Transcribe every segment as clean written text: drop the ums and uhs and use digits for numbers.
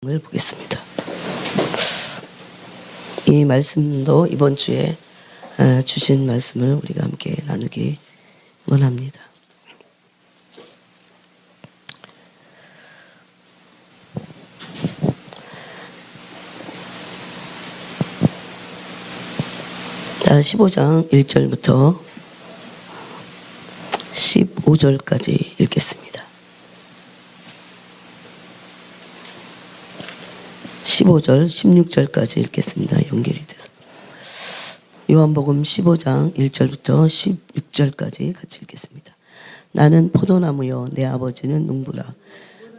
을 보겠습니다. 이 말씀도 이번 주에 주신 말씀을 우리가 함께 나누기 원합니다. 자, 15장 1절부터 15절까지 읽겠습니다. 15절, 16절까지 읽겠습니다. 연결이 돼서. 요한복음 15장 1절부터 16절까지 같이 읽겠습니다. 나는 포도나무요 내 아버지는 농부라.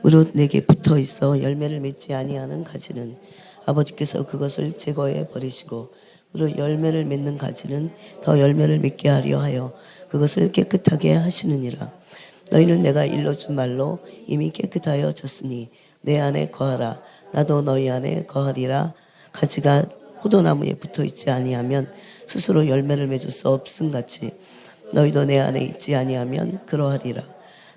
무릇 내게 붙어 있어 열매를 맺지 아니하는 가지는 아버지께서 그것을 제거해 버리시고 무릇 열매를 맺는 가지는 더 열매를 맺게 하려 하여 그것을 깨끗하게 하시느니라. 너희는 내가 일러준 말로 이미 깨끗하여졌으니 내 안에 거하라. 나도 너희 안에 거하리라. 가지가 포도나무에 붙어 있지 아니하면 스스로 열매를 맺을 수 없음 같이 너희도 내 안에 있지 아니하면 그러하리라.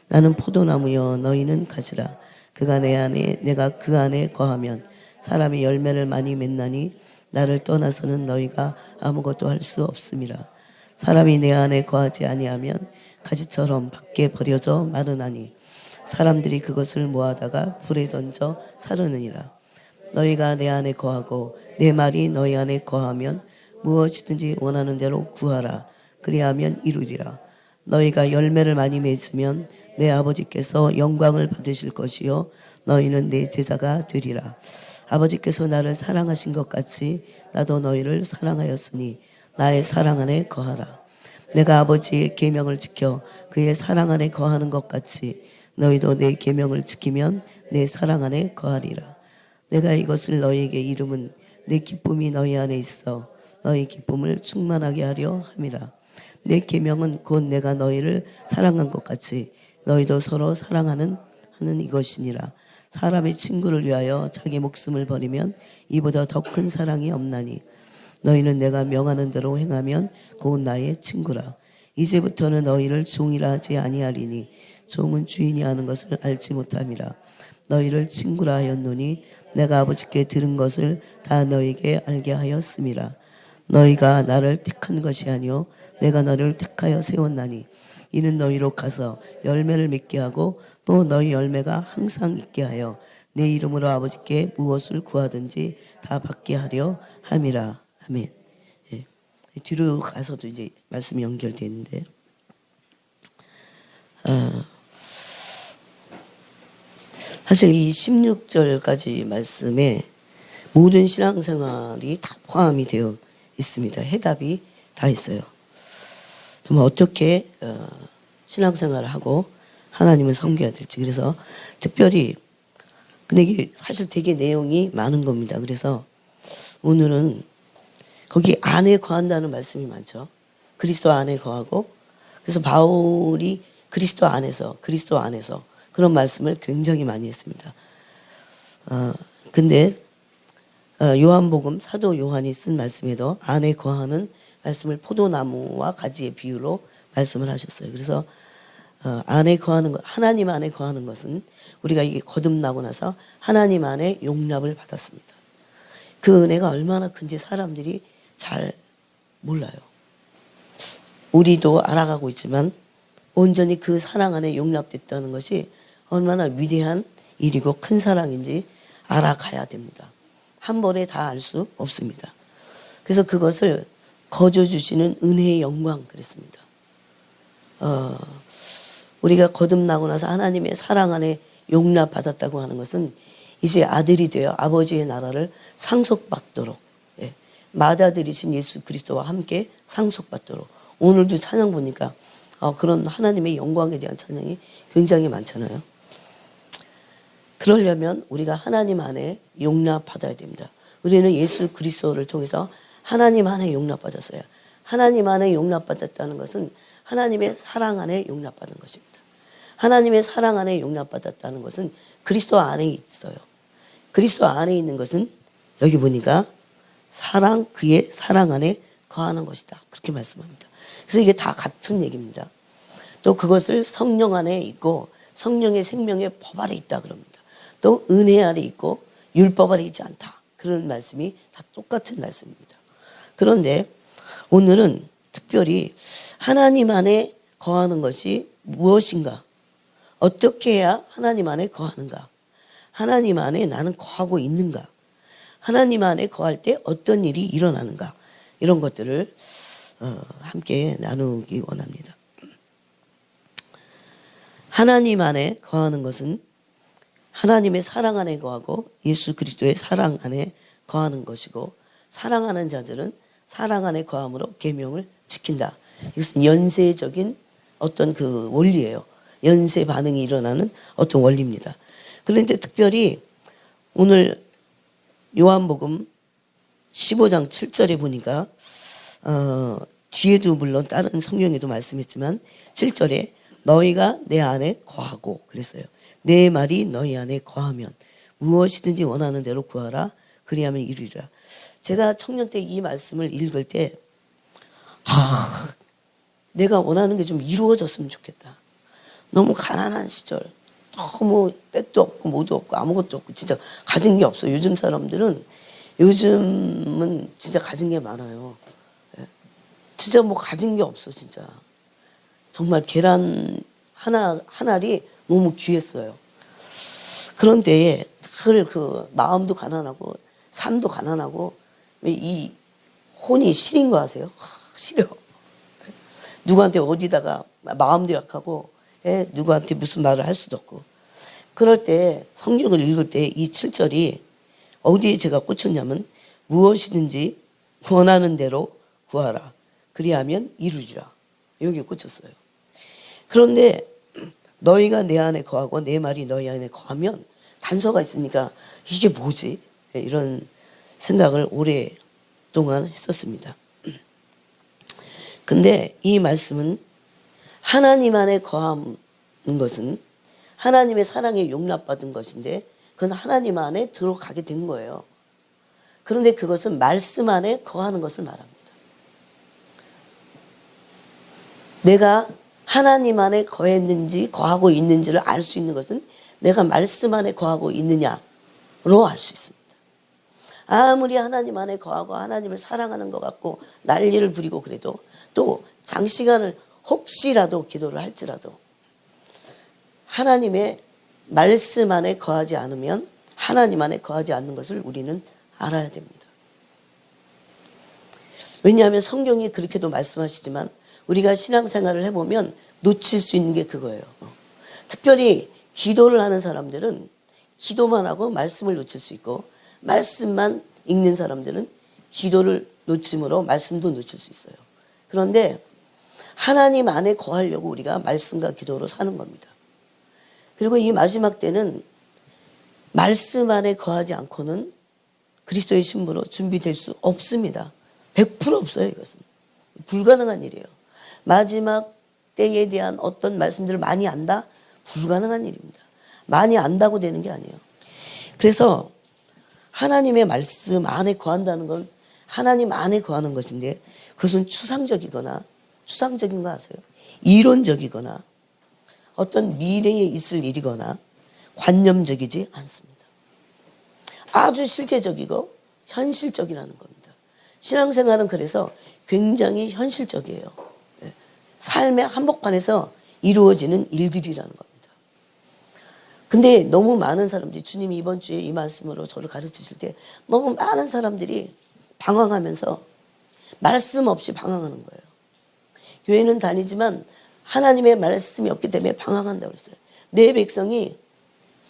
나는 포도나무여 너희는 가지라. 그가 내 안에 내가 그 안에 거하면 사람이 열매를 많이 맺나니 나를 떠나서는 너희가 아무것도 할 수 없음이라. 사람이 내 안에 거하지 아니하면 가지처럼 밖에 버려져 마르나니 사람들이 그것을 모아다가 불에 던져 사르느니라. 너희가 내 안에 거하고 내 말이 너희 안에 거하면 무엇이든지 원하는 대로 구하라. 그리하면 이루리라. 너희가 열매를 많이 맺으면 내 아버지께서 영광을 받으실 것이요 너희는 내 제자가 되리라. 아버지께서 나를 사랑하신 것 같이 나도 너희를 사랑하였으니 나의 사랑 안에 거하라. 내가 아버지의 계명을 지켜 그의 사랑 안에 거하는 것 같이 너희도 내 계명을 지키면 내 사랑 안에 거하리라. 내가 이것을 너희에게 이름은 내 기쁨이 너희 안에 있어 너희 기쁨을 충만하게 하려 함이라. 내 계명은 곧 내가 너희를 사랑한 것 같이 너희도 서로 사랑하는 이것이니라. 사람의 친구를 위하여 자기 목숨을 버리면 이보다 더 큰 사랑이 없나니 너희는 내가 명하는 대로 행하면 곧 나의 친구라. 이제부터는 너희를 종이라 하지 아니하리니 종은 주인이 하는 것을 알지 못함이라. 너희를 친구라 하였노니 내가 아버지께 들은 것을 다 너희에게 알게 하였음이라. 너희가 나를 택한 것이 아니요 내가 너를 택하여 세웠나니 이는 너희로 가서 열매를 맺게 하고 또 너희 열매가 항상 있게 하여 내 이름으로 아버지께 무엇을 구하든지 다 받게 하려 함이라. 아멘. 예. 뒤로 가서도 이제 말씀이 연결되어 있는데 사실 이 16절까지 말씀에 모든 신앙생활이 다 포함이 되어 있습니다. 해답이 다 있어요. 정말 어떻게 신앙생활을 하고 하나님을 섬겨야 될지. 그래서 특별히 근데 이게 사실 되게 내용이 많은 겁니다. 그래서 오늘은 거기 안에 거한다는 말씀이 많죠. 그리스도 안에 거하고 그래서 바울이 그리스도 안에서 그런 말씀을 굉장히 많이 했습니다. 근데 요한복음 사도 요한이 쓴 말씀에도 안에 거하는 말씀을 포도나무와 가지의 비유로 말씀을 하셨어요. 그래서 안에 거하는 것, 하나님 안에 거하는 것은 우리가 이게 거듭나고 나서 하나님 안에 용납을 받았습니다. 그 은혜가 얼마나 큰지 사람들이 잘 몰라요. 우리도 알아가고 있지만 온전히 그 사랑 안에 용납됐다는 것이 얼마나 위대한 일이고 큰 사랑인지 알아가야 됩니다. 한 번에 다 알 수 없습니다. 그래서 그것을 거저 주시는 은혜의 영광 그랬습니다. 우리가 거듭나고 나서 하나님의 사랑 안에 용납받았다고 하는 것은 이제 아들이 되어 아버지의 나라를 상속받도록 맏아들이신 예수 그리스도와 함께 상속받도록 오늘도 찬양 보니까 그런 하나님의 영광에 대한 찬양이 굉장히 많잖아요. 그러려면 우리가 하나님 안에 용납받아야 됩니다. 우리는 예수 그리스도를 통해서 하나님 안에 용납받았어요. 하나님 안에 용납받았다는 것은 하나님의 사랑 안에 용납받은 것입니다. 하나님의 사랑 안에 용납받았다는 것은 그리스도 안에 있어요. 그리스도 안에 있는 것은 여기 보니까 그의 사랑 안에 거하는 것이다. 그렇게 말씀합니다. 그래서 이게 다 같은 얘기입니다. 또 그것을 성령 안에 있고 성령의 생명의 법 아래 있다 그럽니다. 또 은혜 아래 있고 율법 아래 있지 않다. 그런 말씀이 다 똑같은 말씀입니다. 그런데 오늘은 특별히 하나님 안에 거하는 것이 무엇인가? 어떻게 해야 하나님 안에 거하는가? 하나님 안에 나는 거하고 있는가? 하나님 안에 거할 때 어떤 일이 일어나는가? 이런 것들을 함께 나누기 원합니다. 하나님 안에 거하는 것은 하나님의 사랑 안에 거하고 예수 그리스도의 사랑 안에 거하는 것이고, 사랑하는 자들은 사랑 안에 거함으로 계명을 지킨다. 이것은 연쇄적인 어떤 그 원리예요. 연쇄 반응이 일어나는 어떤 원리입니다. 그런데 특별히 오늘 요한복음 15장 7절에 보니까 뒤에도 물론 다른 성경에도 말씀했지만 7절에 너희가 내 안에 거하고 그랬어요. 내 말이 너희 안에 거하면 무엇이든지 원하는 대로 구하라 그리하면 이루리라. 제가 청년 때 이 말씀을 읽을 때 내가 원하는 게 좀 이루어졌으면 좋겠다. 너무 가난한 시절, 너무 백도 없고 뭐도 없고 아무것도 없고 진짜 가진 게 없어. 요즘은 진짜 가진 게 많아요. 진짜 뭐 가진 게 없어 진짜. 정말 계란 한 알이 너무 귀했어요. 그런데 늘 그 마음도 가난하고 삶도 가난하고 이 혼이 시린 거 아세요? 시려. 누구한테 어디다가 마음도 약하고 누구한테 무슨 말을 할 수도 없고. 그럴 때 성경을 읽을 때 이 7절이 어디에 제가 꽂혔냐면 무엇이든지 원하는 대로 구하라 그리하면 이루리라. 여기에 꽂혔어요. 그런데 너희가 내 안에 거하고 내 말이 너희 안에 거하면 단서가 있으니까 이게 뭐지? 이런 생각을 오랫동안 했었습니다. 근데 이 말씀은 하나님 안에 거하는 것은 하나님의 사랑에 용납받은 것인데 그건 하나님 안에 들어가게 된 거예요. 그런데 그것은 말씀 안에 거하는 것을 말합니다. 내가 하나님 안에 거했는지 거하고 있는지를 알 수 있는 것은 내가 말씀 안에 거하고 있느냐로 알 수 있습니다. 아무리 하나님 안에 거하고 하나님을 사랑하는 것 같고 난리를 부리고 그래도 또 장시간을 혹시라도 기도를 할지라도 하나님의 말씀 안에 거하지 않으면 하나님 안에 거하지 않는 것을 우리는 알아야 됩니다. 왜냐하면 성경이 그렇게도 말씀하시지만 우리가 신앙생활을 해보면 놓칠 수 있는 게 그거예요. 특별히 기도를 하는 사람들은 기도만 하고 말씀을 놓칠 수 있고 말씀만 읽는 사람들은 기도를 놓침으로 말씀도 놓칠 수 있어요. 그런데 하나님 안에 거하려고 우리가 말씀과 기도로 사는 겁니다. 그리고 이 마지막 때는 말씀 안에 거하지 않고는 그리스도의 신부로 준비될 수 없습니다. 100% 없어요. 이것은 불가능한 일이에요. 마지막 때에 대한 어떤 말씀들을 많이 안다? 불가능한 일입니다. 많이 안다고 되는 게 아니에요. 그래서 하나님의 말씀 안에 거한다는 건 하나님 안에 거하는 것인데 그것은 추상적이거나 추상적인 거 아세요? 이론적이거나 어떤 미래에 있을 일이거나 관념적이지 않습니다. 아주 실제적이고 현실적이라는 겁니다. 신앙생활은 그래서 굉장히 현실적이에요. 삶의 한복판에서 이루어지는 일들이라는 겁니다. 근데 너무 많은 사람들이 주님이 이번 주에 이 말씀으로 저를 가르치실 때 너무 많은 사람들이 방황하면서 말씀 없이 방황하는 거예요. 교회는 다니지만 하나님의 말씀이 없기 때문에 방황한다고 그랬어요. 내 백성이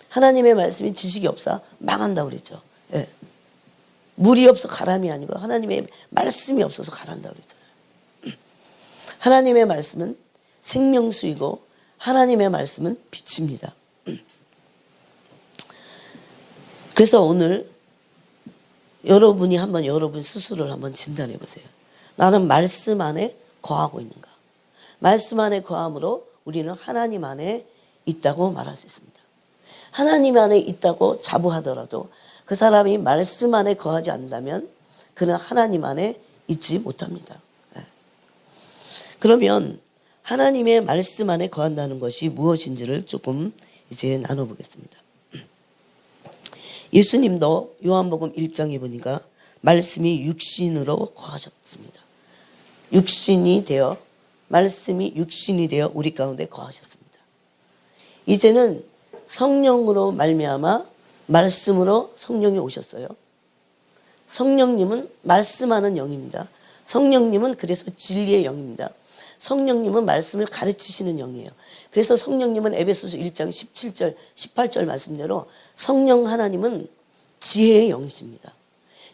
하나님의 말씀이 지식이 없어 망한다고 그랬죠. 예. 물이 없어 가람이 아니고 하나님의 말씀이 없어서 가란다고 그랬잖아요. 하나님의 말씀은 생명수이고 하나님의 말씀은 빛입니다. 그래서 오늘 여러분이 한번 여러분 스스로를 한번 진단해 보세요. 나는 말씀 안에 거하고 있는가? 말씀 안에 거함으로 우리는 하나님 안에 있다고 말할 수 있습니다. 하나님 안에 있다고 자부하더라도 그 사람이 말씀 안에 거하지 않는다면 그는 하나님 안에 있지 못합니다. 그러면 하나님의 말씀 안에 거한다는 것이 무엇인지를 조금 이제 나눠보겠습니다. 예수님도 요한복음 1장에 보니까 말씀이 육신으로 거하셨습니다. 말씀이 육신이 되어 우리 가운데 거하셨습니다. 이제는 성령으로 말미암아 말씀으로 성령이 오셨어요. 성령님은 말씀하는 영입니다. 성령님은 그래서 진리의 영입니다. 성령님은 말씀을 가르치시는 영이에요. 그래서 성령님은 에베소서 1장 17절 18절 말씀대로 성령 하나님은 지혜의 영이십니다.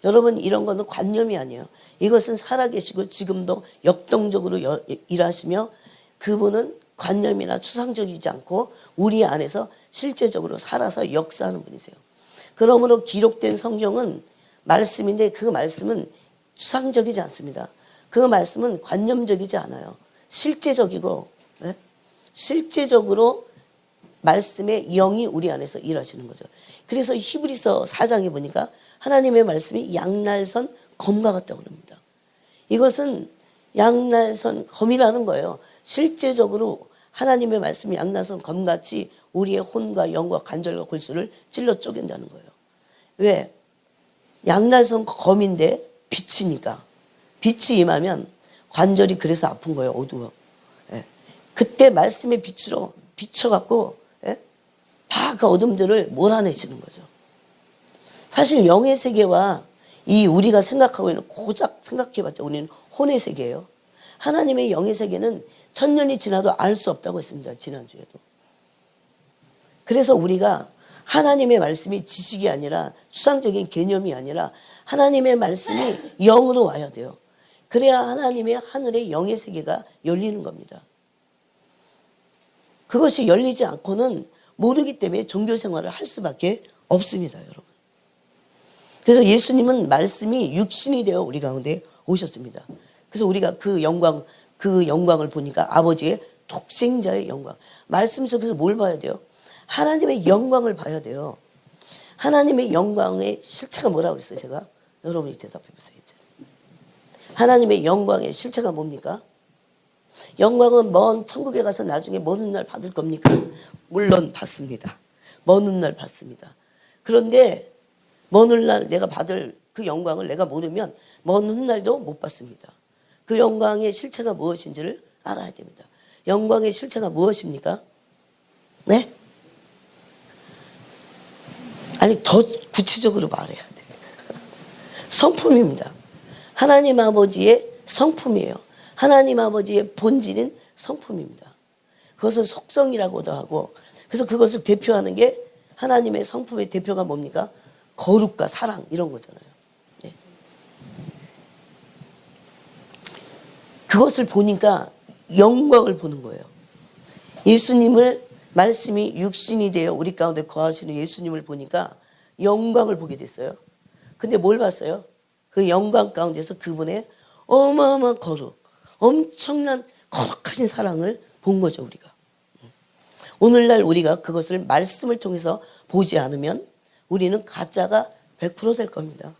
여러분, 이런 거는 관념이 아니에요. 이것은 살아계시고 지금도 역동적으로 일하시며 그분은 관념이나 추상적이지 않고 우리 안에서 실제적으로 살아서 역사하는 분이세요. 그러므로 기록된 성경은 말씀인데 그 말씀은 추상적이지 않습니다. 그 말씀은 관념적이지 않아요. 실제적이고, 네? 실제적으로 말씀의 영이 우리 안에서 일하시는 거죠. 그래서 히브리서 4장에 보니까 하나님의 말씀이 양날선 검과 같다고 합니다. 이것은 양날선 검이라는 거예요. 실제적으로 하나님의 말씀이 양날선 검같이 우리의 혼과 영과 관절과 골수를 찔러 쪼갠다는 거예요. 왜? 양날선 검인데 빛이니까. 빛이 임하면 관절이 그래서 아픈 거예요. 어두워. 예. 그때 말씀의 빛으로 비춰갖고 다 그 어둠들을 몰아내시는 거죠. 사실 영의 세계와 이 우리가 생각하고 있는 고작 생각해봤자 우리는 혼의 세계예요. 하나님의 영의 세계는 천년이 지나도 알 수 없다고 했습니다. 지난주에도. 그래서 우리가 하나님의 말씀이 지식이 아니라 추상적인 개념이 아니라 하나님의 말씀이 영으로 와야 돼요. 그래야 하나님의 하늘의 영의 세계가 열리는 겁니다. 그것이 열리지 않고는 모르기 때문에 종교 생활을 할 수밖에 없습니다, 여러분. 그래서 예수님은 말씀이 육신이 되어 우리 가운데 오셨습니다. 그래서 우리가 그 영광을 보니까 아버지의 독생자의 영광. 말씀 속에서 뭘 봐야 돼요? 하나님의 영광을 봐야 돼요. 하나님의 영광의 실체가 뭐라고 그랬어요, 제가? 여러분이 대답해 보세요, 이제. 하나님의 영광의 실체가 뭡니까? 영광은 먼 천국에 가서 나중에 먼 훗날 받을 겁니까? 물론 받습니다. 먼 훗날 받습니다. 그런데 먼 훗날 내가 받을 그 영광을 내가 모르면 먼 훗날도 못 받습니다. 그 영광의 실체가 무엇인지를 알아야 됩니다. 영광의 실체가 무엇입니까? 네? 아니, 더 구체적으로 말해야 돼. 성품입니다. 하나님 아버지의 성품이에요. 하나님 아버지의 본질인 성품입니다. 그것을 속성이라고도 하고, 그래서 그것을 대표하는 게 하나님의 성품의 대표가 뭡니까? 거룩과 사랑, 이런 거잖아요. 네. 그것을 보니까 영광을 보는 거예요. 예수님을, 말씀이 육신이 되어 우리 가운데 거하시는 예수님을 보니까 영광을 보게 됐어요. 근데 뭘 봤어요? 그 영광 가운데서 그분의 어마어마한 거룩, 엄청난 거룩하신 사랑을 본 거죠, 우리가. 오늘날 우리가 그것을 말씀을 통해서 보지 않으면 우리는 가짜가 100% 될 겁니다.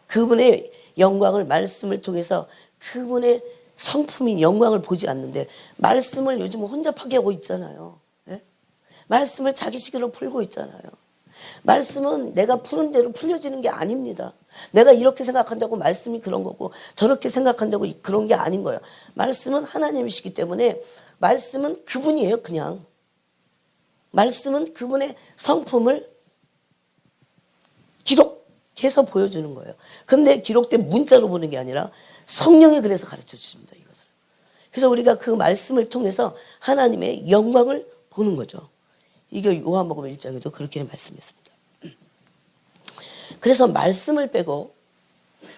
그분의 영광을 말씀을 통해서 그분의 성품인 영광을 보지 않는데 말씀을 요즘 혼잡하게 하고 있잖아요. 네? 말씀을 자기식으로 풀고 있잖아요. 말씀은 내가 푸는 대로 풀려지는 게 아닙니다. 내가 이렇게 생각한다고 말씀이 그런 거고 저렇게 생각한다고 그런 게 아닌 거예요. 말씀은 하나님이시기 때문에 말씀은 그분이에요. 그냥 말씀은 그분의 성품을 기록해서 보여주는 거예요. 근데 기록된 문자로 보는 게 아니라 성령이 그래서 가르쳐 주십니다. 이것을. 그래서 우리가 그 말씀을 통해서 하나님의 영광을 보는 거죠. 이게 요한복음 1장에도 그렇게 말씀했습니다. 그래서 말씀을 빼고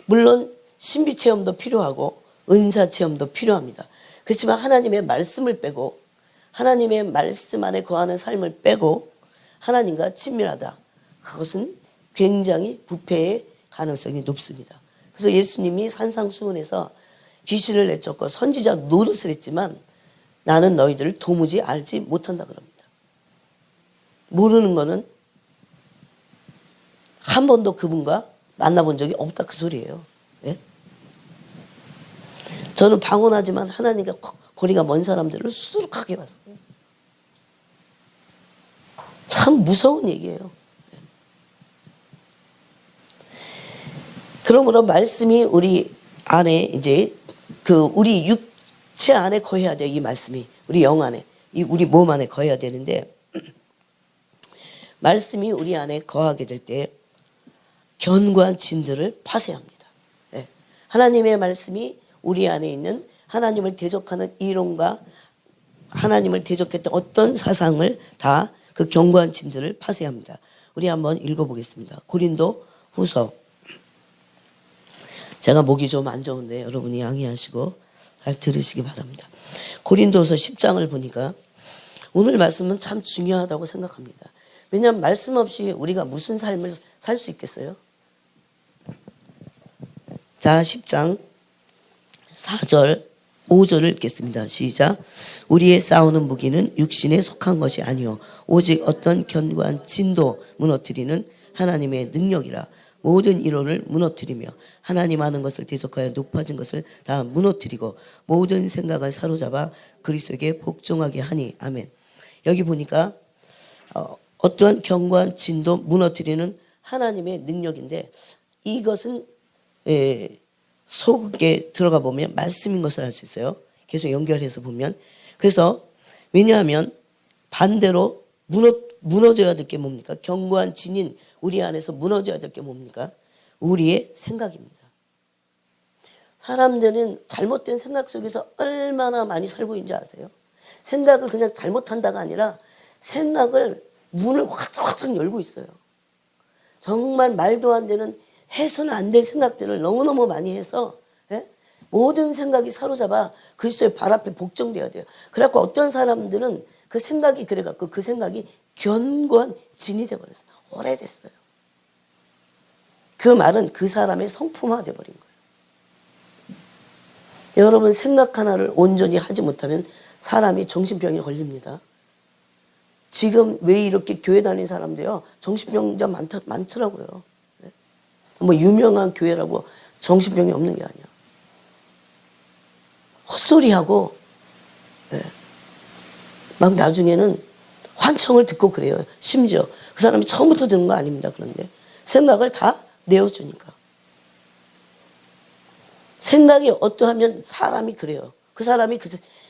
물론 신비 체험도 필요하고 은사 체험도 필요합니다. 그렇지만 하나님의 말씀을 빼고 하나님의 말씀 안에 거하는 삶을 빼고 하나님과 친밀하다. 그것은 굉장히 부패의 가능성이 높습니다. 그래서 예수님이 산상수훈에서 귀신을 내쫓고 선지자 노릇을 했지만 나는 너희들을 도무지 알지 못한다 그럽니다. 모르는 거는 한 번도 그분과 만나본 적이 없다 그 소리예요. 네? 저는 방언하지만 하나님과 거리가 먼 사람들을 수두룩하게 봤어요. 참 무서운 얘기예요. 그러므로 말씀이 우리 안에 이제 우리 육체 안에 거해야 돼요. 이 말씀이 우리 영 안에, 우리 몸 안에 거해야 되는데, 말씀이 우리 안에 거하게 될 때 견고한 진들을 파쇄합니다. 네. 하나님의 말씀이 우리 안에 있는 하나님을 대적하는 이론과 하나님을 대적했던 어떤 사상을 다 그 견고한 진들을 파쇄합니다. 우리 한번 읽어보겠습니다. 고린도 후서. 제가 목이 좀 안 좋은데 여러분이 양해하시고 잘 들으시기 바랍니다. 고린도서 10장을 보니까 오늘 말씀은 참 중요하다고 생각합니다. 왜냐하면 말씀 없이 우리가 무슨 삶을 살 수 있겠어요? 자, 10장 4절 5절을 읽겠습니다. 시작. 우리의 싸우는 무기는 육신에 속한 것이 아니요 오직 어떤 견고한 진도 무너뜨리는 하나님의 능력이라. 모든 이론을 무너뜨리며 하나님 아는 것을 대적하여 높아진 것을 다 무너뜨리고 모든 생각을 사로잡아 그리스도에게 복종하게 하니. 아멘. 여기 보니까 어떠한 견고한 진도 무너뜨리는 하나님의 능력인데, 이것은 속에 들어가 보면 말씀인 것을 알 수 있어요. 계속 연결해서 보면. 그래서 왜냐하면 반대로 무너져야 될 게 뭡니까? 견고한 진인 우리 안에서 무너져야 될 게 뭡니까? 우리의 생각입니다. 사람들은 잘못된 생각 속에서 얼마나 많이 살고 있는지 아세요? 생각을 그냥 잘못한다가 아니라 생각을 문을 활짝활짝 열고 있어요. 정말 말도 안 되는 해서는 안 될 생각들을 너무너무 많이 해서 모든 생각이 사로잡아 그리스도의 발 앞에 복종돼야 돼요. 그래갖고 어떤 사람들은 그 생각이 그래갖고 그 생각이 견고한 진이 돼버렸어요. 오래됐어요. 그 말은 그 사람의 성품화 돼버린 거예요. 여러분, 생각 하나를 온전히 하지 못하면 사람이 정신병에 걸립니다. 지금 왜 이렇게 교회 다니는 사람들요 정신병자 많더라고요. 뭐 유명한 교회라고 정신병이 없는 게 아니야. 헛소리하고 막 나중에는 환청을 듣고 그래요. 심지어 그 사람이 처음부터 듣는 거 아닙니다. 그런데 생각을 다 내어주니까. 생각이 어떠하면 사람이 그래요. 그 사람이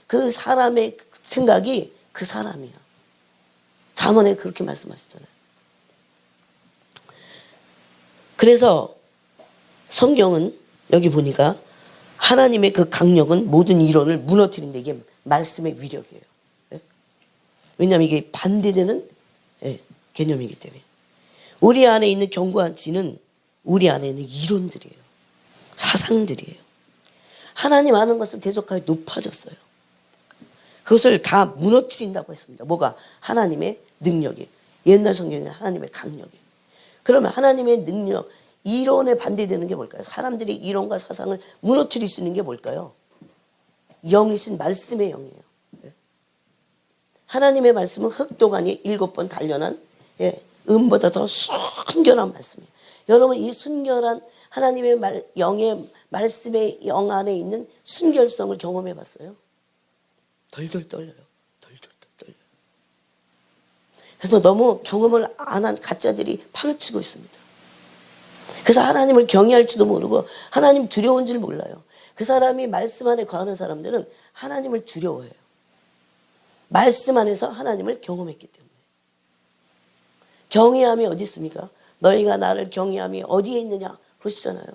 그 사람의 생각이 그 사람이야. 잠언에 그렇게 말씀하셨잖아요. 그래서 성경은 여기 보니까 하나님의 그 강력은 모든 이론을 무너뜨린다. 이게 말씀의 위력이에요. 왜냐하면 이게 반대되는 개념이기 때문에. 우리 안에 있는 견고한 진은 우리 안에 있는 이론들이에요. 사상들이에요. 하나님 아는 것을 대적하여 높아졌어요. 그것을 다 무너뜨린다고 했습니다. 뭐가? 하나님의 능력이. 옛날 성경에 하나님의 강력이. 그러면 하나님의 능력, 이론에 반대되는 게 뭘까요? 사람들이 이론과 사상을 무너뜨릴 수 있는 게 뭘까요? 영이신 말씀의 영이에요. 하나님의 말씀은 흑도간이 7번 단련한 음보다 더 순결한 말씀이에요. 여러분, 이 순결한 하나님의 영의 말씀의 영 안에 있는 순결성을 경험해 봤어요? 덜덜 떨려요. 덜덜 떨려요. 그래서 너무 경험을 안 한 가짜들이 판을 치고 있습니다. 그래서 하나님을 경외할지도 모르고 하나님 두려운 줄 몰라요. 그 사람이 말씀 안에 거하는 사람들은 하나님을 두려워해요. 말씀 안에서 하나님을 경험했기 때문에. 경외함이 어디 있습니까? 너희가 나를 경외함이 어디에 있느냐 보시잖아요.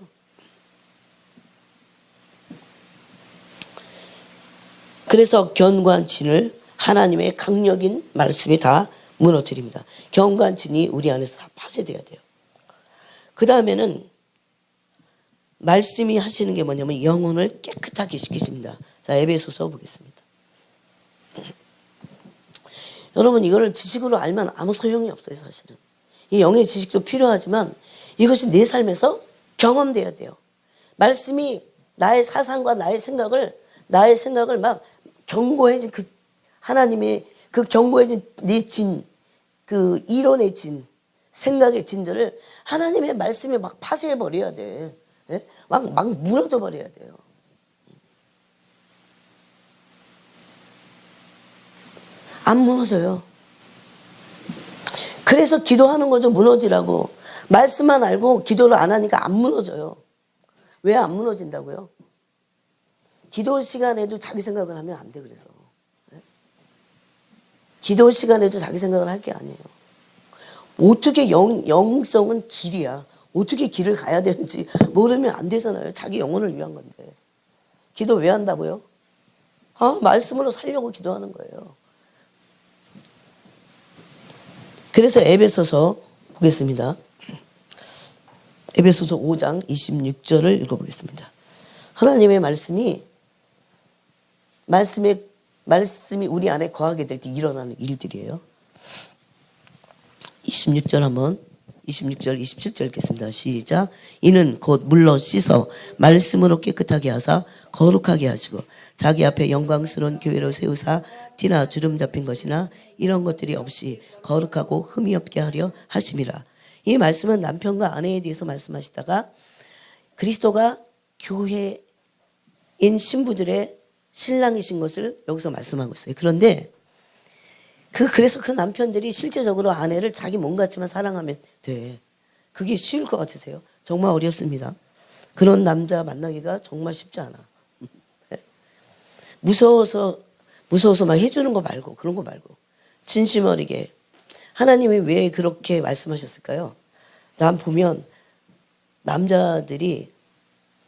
그래서 견고한 진을 하나님의 강력인 말씀이 다 무너뜨립니다. 견고한 진이 우리 안에서 다 파쇄돼야 돼요. 그 다음에는 말씀이 하시는 게 뭐냐면 영혼을 깨끗하게 시키십니다. 자, 에베소서 보겠습니다. 여러분, 이거를 지식으로 알면 아무 소용이 없어요. 사실은 이 영의 지식도 필요하지만 이것이 내 삶에서 경험돼야 돼요. 말씀이 나의 사상과 나의 생각을 막 견고해진 그 하나님의 그 견고해진 내 진, 그 이론의 진, 생각의 진들을 하나님의 말씀에 막 파쇄해 버려야 돼. 막 무너져 버려야 돼요. 안 무너져요. 그래서 기도하는 거죠. 무너지라고. 말씀만 알고 기도를 안 하니까 안 무너져요. 왜 안 무너진다고요? 기도 시간에도 자기 생각을 하면 안 돼. 그래서 기도 시간에도 자기 생각을 할 게 아니에요. 어떻게 영성은 길이야. 어떻게 길을 가야 되는지 모르면 안 되잖아요. 자기 영혼을 위한 건데. 기도 왜 한다고요? 말씀으로 살려고 기도하는 거예요. 그래서 에베소서 보겠습니다. 에베소서 5장 26절을 읽어보겠습니다. 하나님의 말씀이 우리 안에 거하게 될 때 일어나는 일들이에요. 26절 한번 26절 27절 읽겠습니다. 시작. 이는 곧 물로 씻어 말씀으로 깨끗하게 하사 거룩하게 하시고 자기 앞에 영광스러운 교회로 세우사 티나 주름 잡힌 것이나 이런 것들이 없이 거룩하고 흠이 없게 하려 하심이라. 이 말씀은 남편과 아내에 대해서 말씀하시다가 그리스도가 교회인 신부들의 신랑이신 것을 여기서 말씀하고 있어요. 그런데 그래서 그 남편들이 실제적으로 아내를 자기 몸 같지만 사랑하면 돼. 그게 쉬울 것 같으세요? 정말 어렵습니다. 그런 남자 만나기가 정말 쉽지 않아. 무서워서 막 해주는 거 말고, 그런 거 말고, 진심 어리게 하나님이 왜 그렇게 말씀하셨을까요? 난 보면 남자들이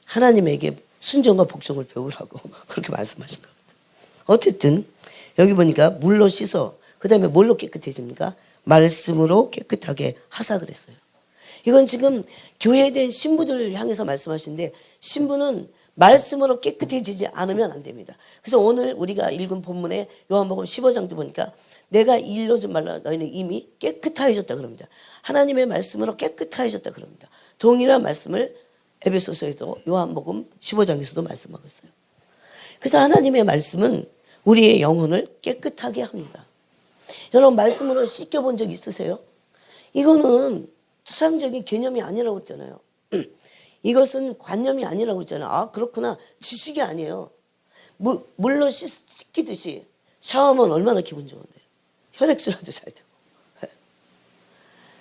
하나님에게 순종과 복종을 배우라고 그렇게 말씀하신 것 같아요. 어쨌든 여기 보니까 물로 씻어, 그 다음에 뭘로 깨끗해집니까? 말씀으로 깨끗하게 하사 그랬어요. 이건 지금 교회된 신부들을 향해서 말씀하시는데 신부는 말씀으로 깨끗해지지 않으면 안 됩니다. 그래서 오늘 우리가 읽은 본문에 요한복음 15장도 보니까 내가 일러준 말로 너희는 이미 깨끗하여졌다 그럽니다. 하나님의 말씀으로 깨끗하여졌다 그럽니다. 동일한 말씀을 에베소서에도 요한복음 15장에서도 말씀하고 있어요. 그래서 하나님의 말씀은 우리의 영혼을 깨끗하게 합니다. 여러분 말씀으로 씻겨본 적 있으세요? 이거는 추상적인 개념이 아니라고 했잖아요. 이것은 관념이 아니라고 했잖아요. 그렇구나. 지식이 아니에요. 물로 씻기듯이 샤워하면 얼마나 기분 좋은데요. 혈액순환도 잘 되고.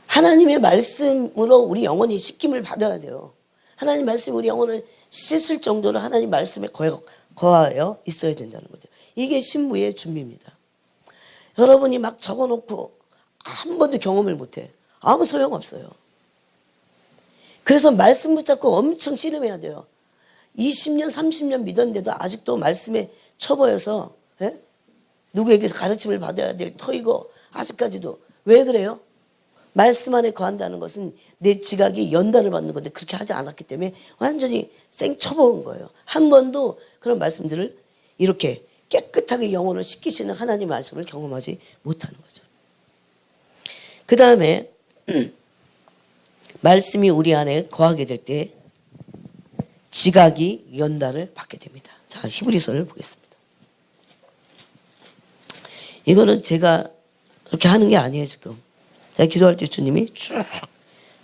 하나님의 말씀으로 우리 영혼이 씻김을 받아야 돼요. 하나님 말씀이 우리 영혼을 씻을 정도로 하나님 말씀에 거하여 있어야 된다는 거죠. 이게 신부의 준비입니다. 여러분이 막 적어놓고 한 번도 경험을 못해. 아무 소용없어요. 그래서 말씀 붙잡고 엄청 씨름해야 돼요. 20년, 30년 믿었는데도 아직도 말씀에 처보여서 누구에게서 가르침을 받아야 될 터이고 아직까지도. 왜 그래요? 말씀 안에 거한다는 것은 내 지각이 연단을 받는 건데 그렇게 하지 않았기 때문에 완전히 생쳐먹은 거예요. 한 번도 그런 말씀들을 이렇게 깨끗하게 영혼을 씻기시는 하나님 말씀을 경험하지 못하는 거죠. 그 다음에 말씀이 우리 안에 거하게 될 때 지각이 연단을 받게 됩니다. 자, 히브리서를 보겠습니다. 이거는 제가 그렇게 하는 게 아니에요, 지금. 제가 기도할 때 주님이 쭉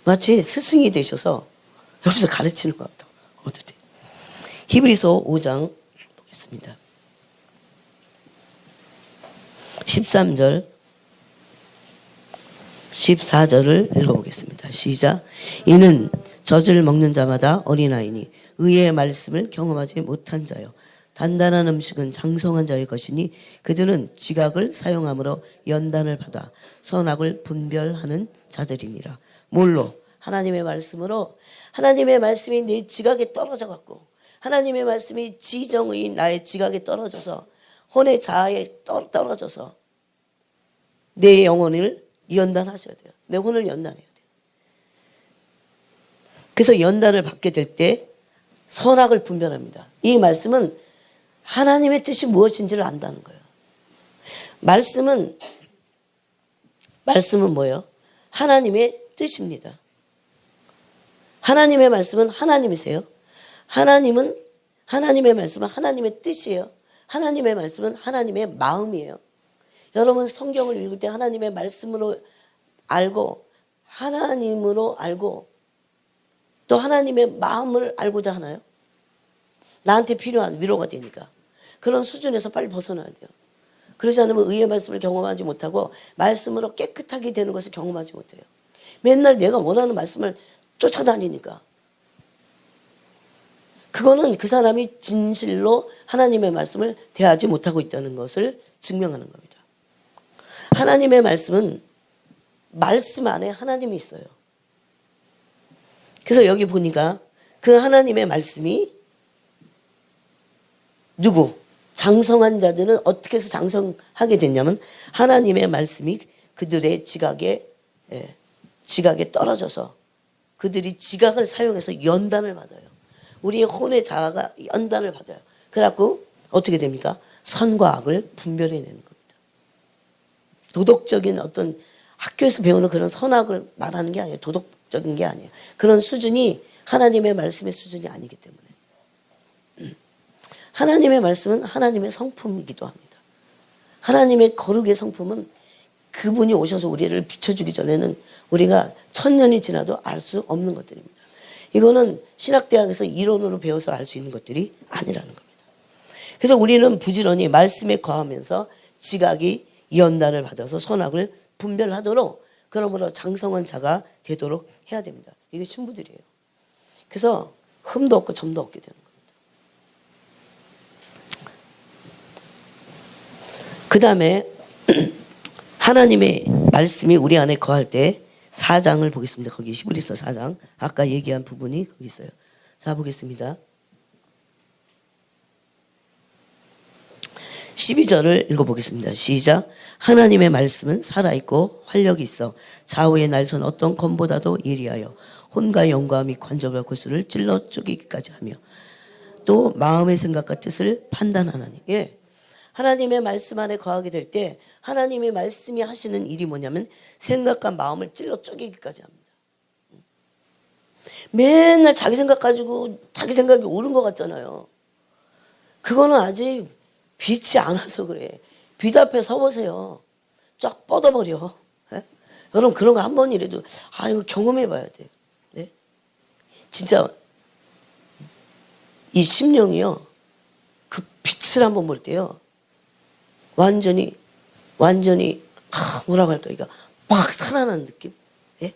마치 스승이 되셔서 옆에서 가르치는 것 같아요. 어떻게? 히브리서 5장 보겠습니다. 13절 14절을 읽어보겠습니다. 시작. 이는 젖을 먹는 자마다 어린아이니 의의 말씀을 경험하지 못한 자요. 단단한 음식은 장성한 자의 것이니 그들은 지각을 사용함으로 연단을 받아 선악을 분별하는 자들이니라. 뭘로? 하나님의 말씀으로. 하나님의 말씀이 내 지각에 떨어져 갖고 하나님의 말씀이 지정의 나의 지각에 떨어져서 혼의 자아에 떨어져서 내 영혼을 연단하셔야 돼요. 내 혼을 연단해야 돼요. 그래서 연단을 받게 될 때 선악을 분별합니다. 이 말씀은 하나님의 뜻이 무엇인지를 안다는 거예요. 말씀은 뭐예요? 하나님의 뜻입니다. 하나님의 말씀은 하나님이세요. 하나님의 말씀은 하나님의 뜻이에요. 하나님의 말씀은 하나님의 마음이에요. 여러분 성경을 읽을 때 하나님의 말씀으로 알고 하나님으로 알고 또 하나님의 마음을 알고자 하나요? 나한테 필요한 위로가 되니까. 그런 수준에서 빨리 벗어나야 돼요. 그러지 않으면 의의 말씀을 경험하지 못하고 말씀으로 깨끗하게 되는 것을 경험하지 못해요. 맨날 내가 원하는 말씀을 쫓아다니니까. 그거는 그 사람이 진실로 하나님의 말씀을 대하지 못하고 있다는 것을 증명하는 겁니다. 하나님의 말씀은 말씀 안에 하나님이 있어요. 그래서 여기 보니까 그 하나님의 말씀이 누구? 장성한 자들은 어떻게 해서 장성하게 됐냐면 하나님의 말씀이 그들의 지각에 떨어져서 그들이 지각을 사용해서 연단을 받아요. 우리의 혼의 자아가 연단을 받아요. 그래갖고 어떻게 됩니까? 선과 악을 분별해내는 겁니다. 도덕적인 어떤 학교에서 배우는 그런 선악을 말하는 게 아니에요. 도덕적인 게 아니에요. 그런 수준이 하나님의 말씀의 수준이 아니기 때문에. 하나님의 말씀은 하나님의 성품이기도 합니다. 하나님의 거룩의 성품은 그분이 오셔서 우리를 비춰주기 전에는 우리가 1000년이 지나도 알 수 없는 것들입니다. 이거는 신학대학에서 이론으로 배워서 알 수 있는 것들이 아니라는 겁니다. 그래서 우리는 부지런히 말씀에 거하면서 지각이 연단을 받아서 선악을 분별하도록 그러므로 장성한 자가 되도록 해야 됩니다. 이게 신부들이에요. 그래서 흠도 없고 점도 없게 되는 겁니다. 그 다음에 하나님의 말씀이 우리 안에 거할 때 4장을 보겠습니다. 거기 히브리서 4장 아까 얘기한 부분이 거기 있어요. 자 보겠습니다. 12절을 읽어보겠습니다. 시작. 하나님의 말씀은 살아있고 활력이 있어 좌우의 날선 어떤 검보다도 예리하여 혼과 영과 및 관절과 골수를 찔러 쪼개기까지 하며 또 마음의 생각과 뜻을 판단하나니. 예. 하나님의 말씀 안에 거하게 될 때 하나님의 말씀이 하시는 일이 뭐냐면 생각과 마음을 찔러 쪼개기까지 합니다. 맨날 자기 생각 가지고 자기 생각이 옳은 것 같잖아요. 그거는 아직 빛이 안 와서 그래. 빛 앞에 서보세요. 쫙 뻗어버려. 네? 여러분 그런 거 한 번이라도 이거 경험해 봐야 돼. 네? 진짜 이 심령이요. 그 빛을 한번 볼 때요. 완전히 뭐라고 할까 이거 막 살아나는 느낌. 예?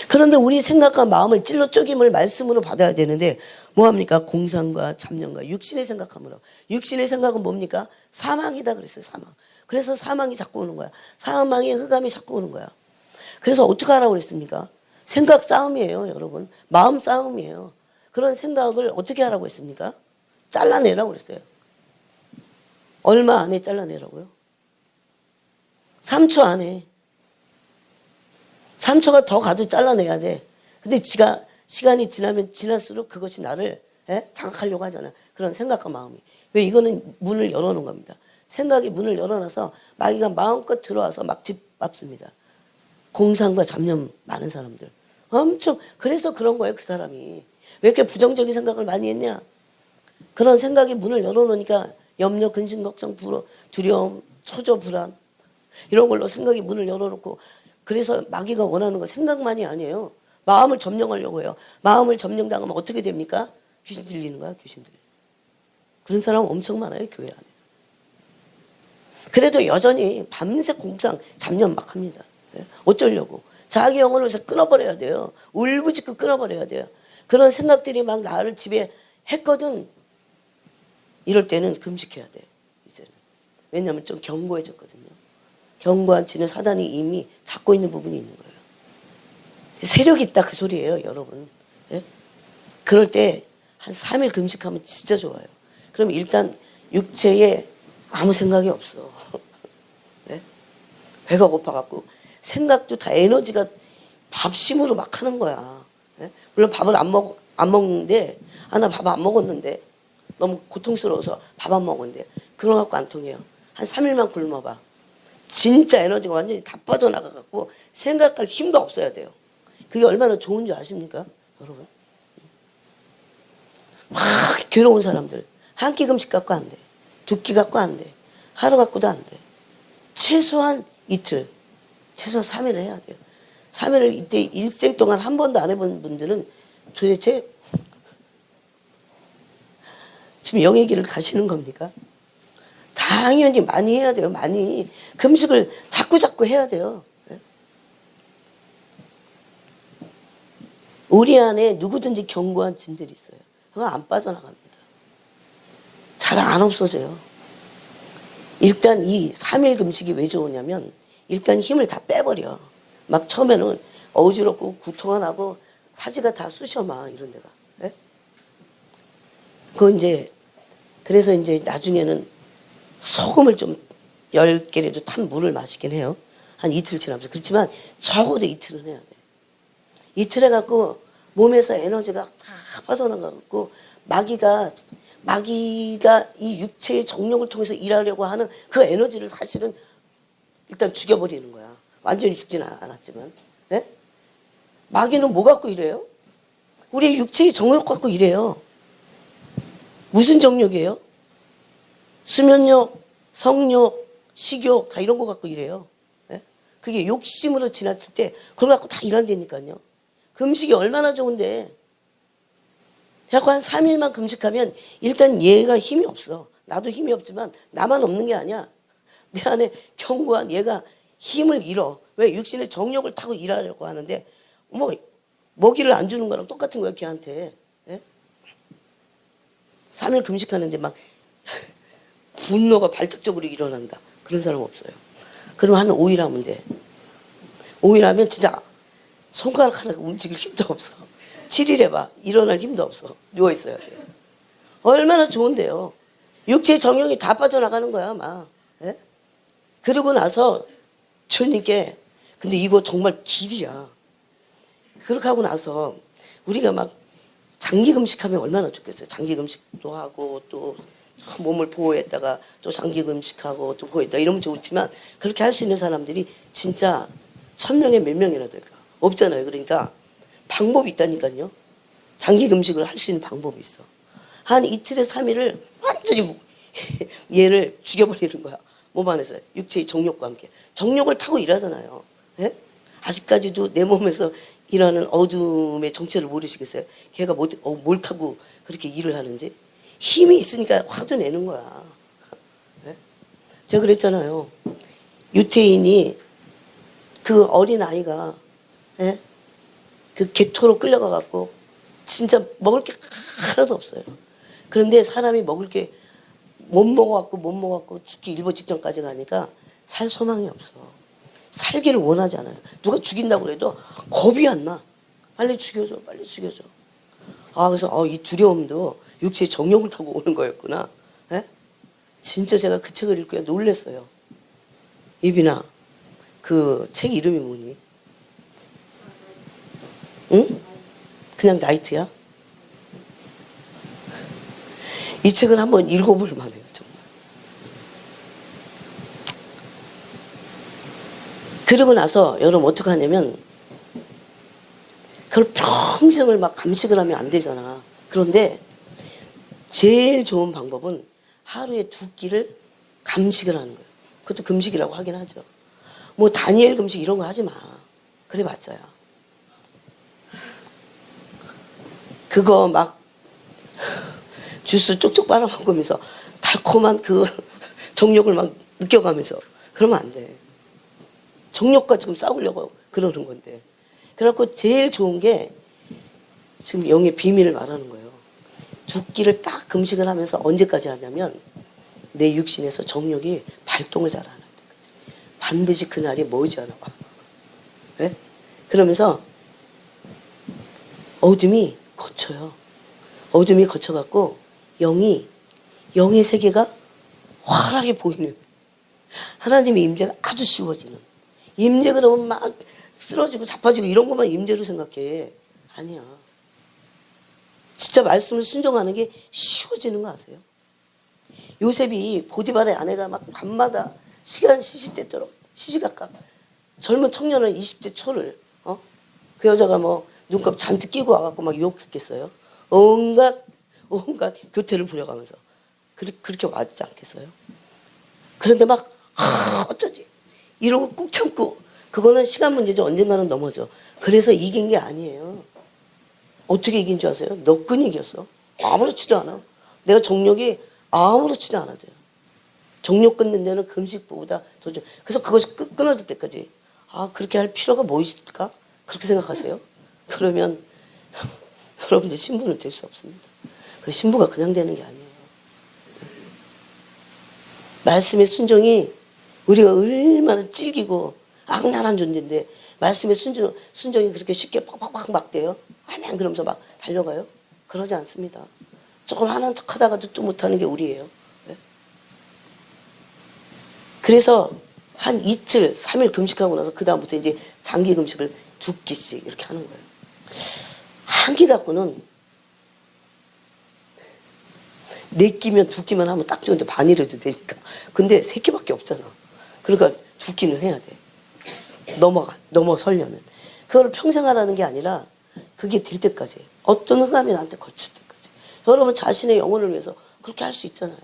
그런데 우리 생각과 마음을 찔러 쪼김을 말씀으로 받아야 되는데 뭐합니까? 공상과 잡념과 육신의 생각함으로. 육신의 생각은 뭡니까? 사망이다 그랬어요. 사망. 그래서 사망이 자꾸 오는 거야. 사망의 흑암이 자꾸 오는 거야. 그래서 어떻게 하라고 그랬습니까? 생각 싸움이에요, 여러분. 마음 싸움이에요. 그런 생각을 어떻게 하라고 했습니까? 잘라내라고 그랬어요. 얼마 안에 잘라내라고요? 3초 안에. 3초가 더 가도 잘라내야 돼. 근데 지가 시간이 지날수록 그것이 나를 장악하려고 하잖아요. 그런 생각과 마음이. 왜? 이거는 문을 열어놓은 겁니다. 생각이 문을 열어놔서 마귀가 마음껏 들어와서 막 짓밟습니다. 공상과 잡념 많은 사람들. 엄청 그래서 그런 거예요. 그 사람이. 왜 이렇게 부정적인 생각을 많이 했냐. 그런 생각이 문을 열어놓으니까 염려, 근심, 걱정, 두려움, 초조, 불안 이런 걸로 생각이 문을 열어놓고 그래서 마귀가 원하는 건 생각만이 아니에요. 마음을 점령하려고 해요. 마음을 점령당하면 어떻게 됩니까? 귀신 들리는 거야, 귀신들. 그런 사람 엄청 많아요, 교회 안에. 그래도 여전히 밤새 공상, 잡념 막 합니다. 어쩌려고. 자기 영혼을 끊어버려야 돼요. 울부짖고 끊어버려야 돼요. 그런 생각들이 막 나를 지배했거든. 이럴 때는 금식해야 돼, 이제는. 왜냐하면 좀 견고해졌거든요. 견고한 지는 사단이 이미 잡고 있는 부분이 있는 거예요. 세력이 있다 그 소리예요, 여러분. 예? 그럴 때 한 3일 금식하면 진짜 좋아요. 그럼 일단 육체에 아무 생각이 없어. 예? 배가 고파갖고 생각도 다 에너지가 밥심으로 막 하는 거야. 예? 물론 밥을 안 먹는데 나 밥 안 먹었는데 너무 고통스러워서 밥 안 먹었는데 그런 거 갖고 안 통해요. 한 3일만 굶어봐. 진짜 에너지가 완전히 다 빠져나가갖고 생각할 힘도 없어야 돼요. 그게 얼마나 좋은 줄 아십니까? 여러분. 막 괴로운 사람들. 한 끼 금식 갖고 안 돼. 2끼 갖고 안 돼. 하루 갖고도 안 돼. 최소한 이틀. 최소한 3일을 해야 돼요. 3일을 이때 일생 동안 한 번도 안 해본 분들은 도대체 지금 영의 길을 가시는 겁니까? 당연히 많이 해야 돼요. 많이. 금식을 자꾸 해야 돼요. 우리 안에 누구든지 견고한 진들이 있어요. 그거 안 빠져나갑니다. 잘 안 없어져요. 일단 이 3일 금식이 왜 좋으냐면 일단 힘을 다 빼버려. 막 처음에는 어지럽고 구토가 나고 사지가 다 쑤셔 막 이런 데가. 예? 그거 이제 그래서 이제 나중에는 소금을 좀 10개라도 탄 물을 마시긴 해요. 한 이틀 지나면서. 그렇지만 적어도 이틀은 해야 돼. 이틀 해갖고 몸에서 에너지가 다 빠져나가고 마귀가 이 육체의 정욕을 통해서 일하려고 하는 그 에너지를 사실은 일단 죽여버리는 거야. 완전히 죽지는 않았지만. 예? 마귀는 뭐 갖고 일해요? 우리의 육체의 정욕 갖고 일해요. 무슨 정욕이에요? 수면욕, 성욕, 식욕 다 이런 거 갖고 일해요. 예? 그게 욕심으로 지나칠 때 그걸 갖고 다 일한다니까요. 금식이 얼마나 좋은데. 자꾸 한 3일만 금식하면 일단 얘가 힘이 없어. 나도 힘이 없지만 나만 없는 게 아니야. 내 안에 견고한 얘가 힘을 잃어. 왜? 육신의 정욕을 타고 일하려고 하는데 뭐 먹이를 안 주는 거랑 똑같은 거야 걔한테. 예? 3일 금식하는데 막 분노가 발작적으로 일어난다. 그런 사람 없어요. 그럼 한 5일 하면 돼. 5일 하면 진짜 손가락 하나 움직일 힘도 없어. 7일 해봐. 일어날 힘도 없어. 누워있어야 돼. 얼마나 좋은데요. 육체의 정욕이 다 빠져나가는 거야 막. 예? 그러고 나서 주님께 근데 이거 정말 길이야. 그렇게 하고 나서 우리가 막 장기 금식하면 얼마나 좋겠어요. 장기 금식도 하고 또 몸을 보호했다가 또 장기 금식하고 또 보호했다 이러면 좋지만 그렇게 할 수 있는 사람들이 진짜 1000명에 몇 명이나 될까? 없잖아요. 그러니까 방법이 있다니까요. 장기 금식을 할 수 있는 방법이 있어. 한 이틀에 3일을 완전히 얘를 죽여버리는 거야. 몸 안에서 육체의 정욕과 함께. 정욕을 타고 일하잖아요. 예? 아직까지도 내 몸에서 일하는 어둠의 정체를 모르시겠어요? 걔가 뭘 타고 그렇게 일을 하는지. 힘이 있으니까 화도 내는 거야. 예? 제가 그랬잖아요. 유태인이 그 어린 아이가 예? 그 개토로 끌려가 갖고 진짜 먹을 게 하나도 없어요. 그런데 사람이 먹을 게 못 먹어갖고 죽기 일보 직전까지 가니까 살 소망이 없어. 살기를 원하지 않아요. 누가 죽인다고 그래도 겁이 안 나. 빨리 죽여줘, 빨리 죽여줘. 아, 그래서 이 두려움도 육체의 정욕을 타고 오는 거였구나. 에? 진짜 제가 그 책을 읽고 놀랐어요. 이빈아, 그 책 이름이 뭐니? 응? 그냥 나이트야? 이 책은 한번 읽어볼 만해요, 정말. 그러고 나서 여러분 어떻게 하냐면 그걸 평생을 막 감식을 하면 안 되잖아. 그런데 제일 좋은 방법은 하루에 2끼를 감식을 하는 거예요. 그것도 금식이라고 하긴 하죠. 뭐 다니엘 금식 이런 거 하지 마. 그래 봤자야. 그거 막 주스 쪽쪽 빨아먹으면서 달콤한 그 정욕을 막 느껴가면서 그러면 안 돼. 정욕과 지금 싸우려고 그러는 건데. 그래갖고 제일 좋은 게 지금 영의 비밀을 말하는 거예요. 2끼를 딱 금식을 하면서 언제까지 하냐면 내 육신에서 정욕이 발동을 잘 하는 데까지. 반드시 그날이 머지않아 와. 네? 그러면서 어둠이 거쳐요. 어둠이 거쳐갖고 영의 세계가 환하게 보이는 하나님의 임재가 아주 쉬워지는. 임재 그러면 막 쓰러지고 자빠지고 이런 것만 임재로 생각해. 아니야. 진짜 말씀을 순종하는 게 쉬워지는 거 아세요? 요셉이 보디발의 아내가 막 밤마다 시간 시시때도록 시시각각 젊은 청년을 20대 초를 그 여자가 뭐 눈곱 잔뜩 끼고 와갖고 막 유혹했겠어요. 온갖 교태를 부려가면서 그렇게 와지 않겠어요? 그런데 막 어쩌지 이러고 꾹 참고 그거는 시간 문제죠. 언젠가는 넘어져. 그래서 이긴 게 아니에요. 어떻게 이긴 줄 아세요? 너끈히 이겼어. 아무렇지도 않아. 내가 정욕이 아무렇지도 않아져요. 정욕 끊는 데는 금식보다 더 좀. 그래서 그것이 끊어질 때까지 그렇게 할 필요가 뭐 있을까? 그렇게 생각하세요? 그러면 여러분들 신부는 될 수 없습니다. 그 신부가 그냥 되는 게 아니에요. 말씀의 순종이 우리가 얼마나 찔기고 악랄한 존재인데 말씀의 순종이 그렇게 쉽게 팍팍팍 막 돼요? 아멘 그러면서 막 달려가요? 그러지 않습니다. 조금 하는 척 하다가도 또 못하는 게 우리예요. 네? 그래서 한 이틀, 3일 금식하고 나서 그 다음부터 이제 장기 금식을 2끼씩 이렇게 하는 거예요. 한 끼 갖고는 4끼면 2끼만 하면 딱 좋은데 반이라도 되니까. 근데 3끼밖에 없잖아. 그러니까 2끼는 해야 돼. 넘어서려면. 그걸 평생 하라는 게 아니라 그게 될 때까지. 어떤 흑암이 나한테 걸칠 때까지. 여러분 자신의 영혼을 위해서 그렇게 할 수 있잖아요.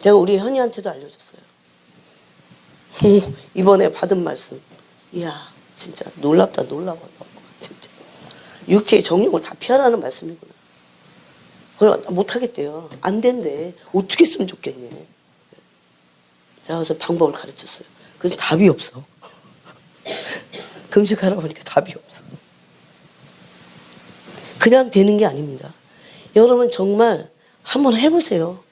제가 우리 현이한테도 알려줬어요. 이번에 받은 말씀. 이야, 진짜 놀랍다, 놀라워. 진짜. 육체의 정욕을 다 피하라는 말씀이구나. 그래, 못하겠대요. 안 된대. 어떻게 했으면 좋겠니? 제가 그래서 방법을 가르쳤어요. 그래서 답이 없어. 금식하라고 하니까 답이 없어. 그냥 되는 게 아닙니다. 여러분 정말 한번 해보세요.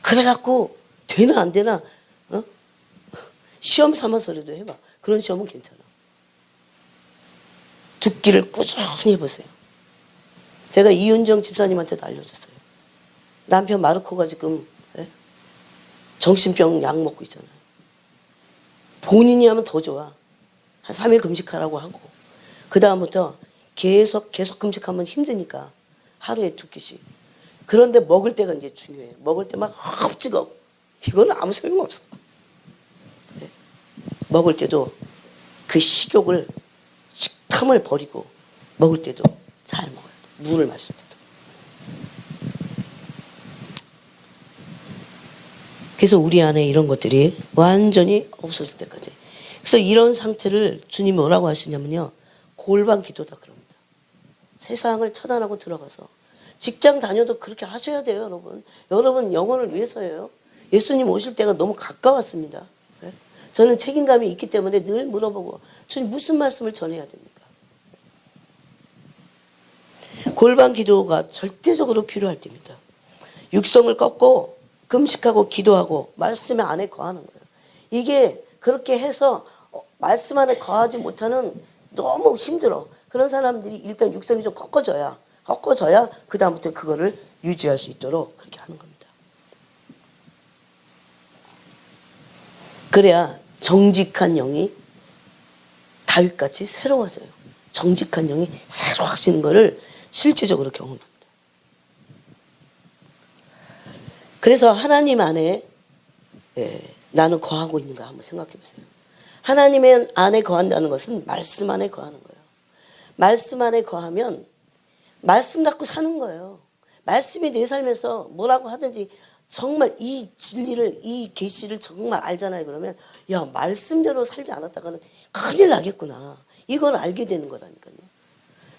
그래갖고 되나 안 되나 시험 삼아서라도 해봐. 그런 시험은 괜찮아. 2끼를 꾸준히 해보세요. 제가 이은정 집사님한테도 알려줬어요. 남편 마르코가 지금 정신병 약 먹고 있잖아요. 본인이 하면 더 좋아. 한 3일 금식하라고 하고 그 다음부터 계속 금식하면 힘드니까 하루에 2끼씩. 그런데 먹을 때가 이제 중요해요. 먹을 때 막 흡지겁. 이거는 아무 소용없어. 네. 먹을 때도 그 식욕을 식탐을 버리고 먹을 때도 잘 먹어야 돼. 물을 마실 때도. 그래서 우리 안에 이런 것들이 완전히 없어질 때까지. 그래서 이런 상태를 주님이 뭐라고 하시냐면요. 골방 기도다 그럽니다. 세상을 차단하고 들어가서. 직장 다녀도 그렇게 하셔야 돼요, 여러분. 여러분 영혼을 위해서예요. 예수님 오실 때가 너무 가까웠습니다. 네? 저는 책임감이 있기 때문에 늘 물어보고 주님 무슨 말씀을 전해야 됩니까? 골방 기도가 절대적으로 필요할 때입니다. 육성을 꺾고 금식하고 기도하고 말씀 안에 거하는 거예요. 이게 그렇게 해서 말씀 안에 거하지 못하는 너무 힘들어. 그런 사람들이 일단 육성이 좀 꺾어져야 그 다음부터 그거를 유지할 수 있도록 그렇게 하는 겁니다. 그래야 정직한 영이 다윗같이 새로워져요. 정직한 영이 새로워지는 거를 실제적으로 경험합니다. 그래서 하나님 안에 나는 거하고 있는가 한번 생각해 보세요. 하나님의 안에 거한다는 것은 말씀 안에 거하는 거예요. 말씀 안에 거하면 말씀 갖고 사는 거예요. 말씀이 내 삶에서 뭐라고 하든지 정말 이 진리를 이 계시를 정말 알잖아요. 그러면 야 말씀대로 살지 않았다가는 큰일 나겠구나. 이걸 알게 되는 거라니까요.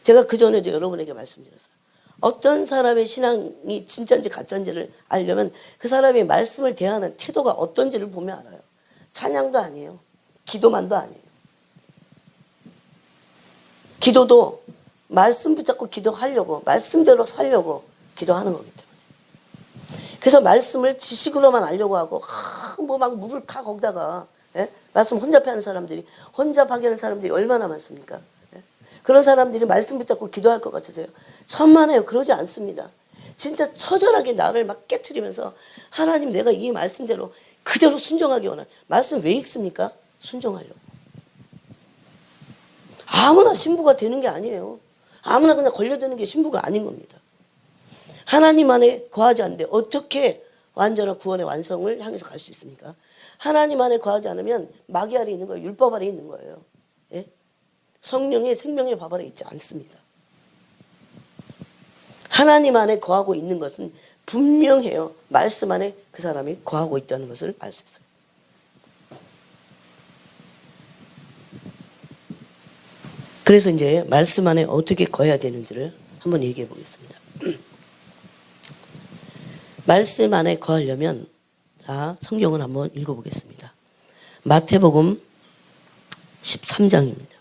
제가 그전에도 여러분에게 말씀드렸어요. 어떤 사람의 신앙이 진짜인지 가짜인지를 알려면 그 사람이 말씀을 대하는 태도가 어떤지를 보면 알아요. 찬양도 아니에요. 기도만도 아니에요. 기도도 말씀 붙잡고 기도하려고 말씀대로 살려고 기도하는 거기 때문에. 그래서 말씀을 지식으로만 알려고 하고 뭐 막 물을 다 거기다가 말씀 혼잡해하는 사람들이 혼잡하게 하는 사람들이 얼마나 많습니까? 그런 사람들이 말씀 붙잡고 기도할 것 같으세요? 천만에요. 그러지 않습니다. 진짜 처절하게 나를 막 깨트리면서 하나님 내가 이 말씀대로 그대로 순종하기 원하는 말씀 왜 읽습니까? 순종하려고. 아무나 신부가 되는 게 아니에요. 아무나 그냥 걸려드는 게 신부가 아닌 겁니다. 하나님 안에 거하지 않는데 어떻게 완전한 구원의 완성을 향해서 갈 수 있습니까? 하나님 안에 거하지 않으면 마귀 아래 있는 거예요. 율법 아래 있는 거예요. 예? 성령의 생명의 밥 아래 있지 않습니다. 하나님 안에 거하고 있는 것은 분명해요. 말씀 안에 그 사람이 거하고 있다는 것을 알 수 있어요. 그래서 이제 말씀 안에 어떻게 거해야 되는지를 한번 얘기해 보겠습니다. 말씀 안에 거하려면 자 성경을 한번 읽어보겠습니다. 마태복음 13장입니다.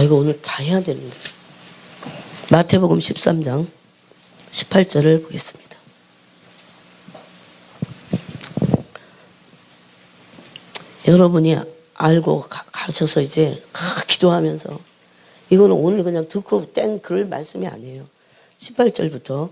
이거 오늘 다 해야 되는데. 마태복음 13장 18절을 보겠습니다. 여러분이 알고 가셔서 이제 기도하면서, 이거는 오늘 그냥 듣고 땡 그럴 말씀이 아니에요. 18절부터